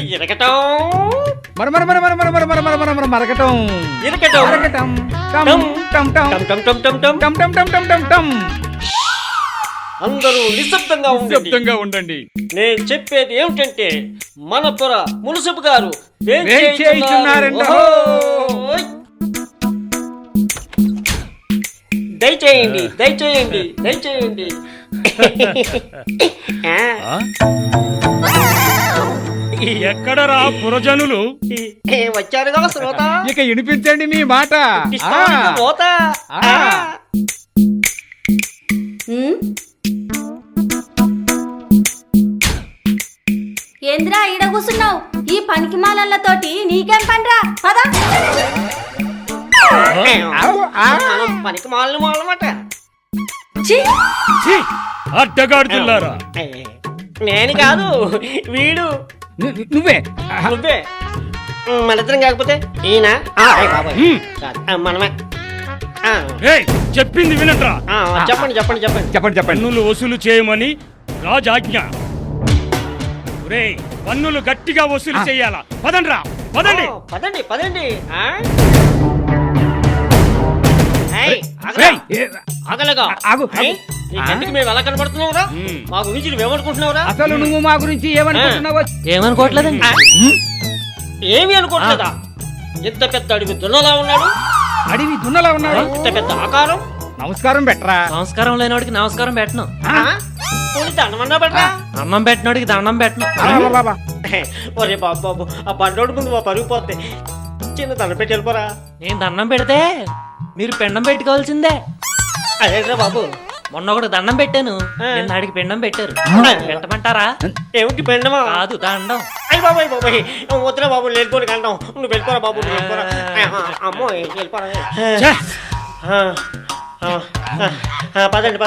ఇరకటం మరకటం ఇరకటం అందరూ నిశ్శబ్దంగా ఉండండి. నేను చెప్పేది ఏమిటంటే మన పొర మున్సిపు గారు దయచేయండి. ఎక్కడరా పురజనులు? వచ్చారుగా శ్రోత, ఇక వినిపించండి మీ మాట. ఏంద్రా ఈడ కూసున్నావు? ఈ పనికి మాలతోటి నీకేం పనిరా? పదా పనికి మాలమాట. అడ్డగాడుతున్నారా? నేను కాదు, వీడు. నువ్వే మనిద్దరం కాకపోతే ఈయన మనమే. చెప్పింది వినట్రా. చెప్పండి. పన్నులు వసూలు చేయమని రాజాజ్ఞ. పన్నులు గట్టిగా వసూలు చేయాలా? పదండి. మేము ఎలా కనబడుతున్నావురా? మా గురించి నువ్వేమనుకుంటున్నావురా? అసలు నువ్వు మా గురించి ఏమనుకుంటున్నావు? ఏమనుకోవట్లేదండి. ఏమి అనుకోవట్లేదా? ఎంత పెద్ద అడవి దున్నలా ఉన్నాడు. ఇంత పెద్ద ఆకారం. నమస్కారం పెట్టరా. సంస్కారం లేనివాడికి నమస్కారం పెట్టను. దండమన్నా పెట్టరా. అన్నం పెట్టినోడికి దండం పెట్టను. ఒరే బాబు, ఆ బండోడు ముందు మా పరుగు పోతే చిన్న దండం పెట్టి వెళ్ళిపోరా. నేను దండం పెడితే మీరు పిండం పెట్టుకోవాల్సిందే. అదేట్రా బాబు, మొన్న ఒకటి దండం పెట్టాను, నిన్న ఆడికి పిండం పెట్టారు. పెట్టమంటారా? ఏమిటి పిండమా? కాదు, దండం. అయ్యి బాబాయ్ వద్దురా బాబు, లేనిపోని కంటాం. నువ్వు వెళ్ళిపోరా బాబు, నువ్వు వెళ్ళిపోరా. అమ్మో వెళ్ళిపోరా. పదండి.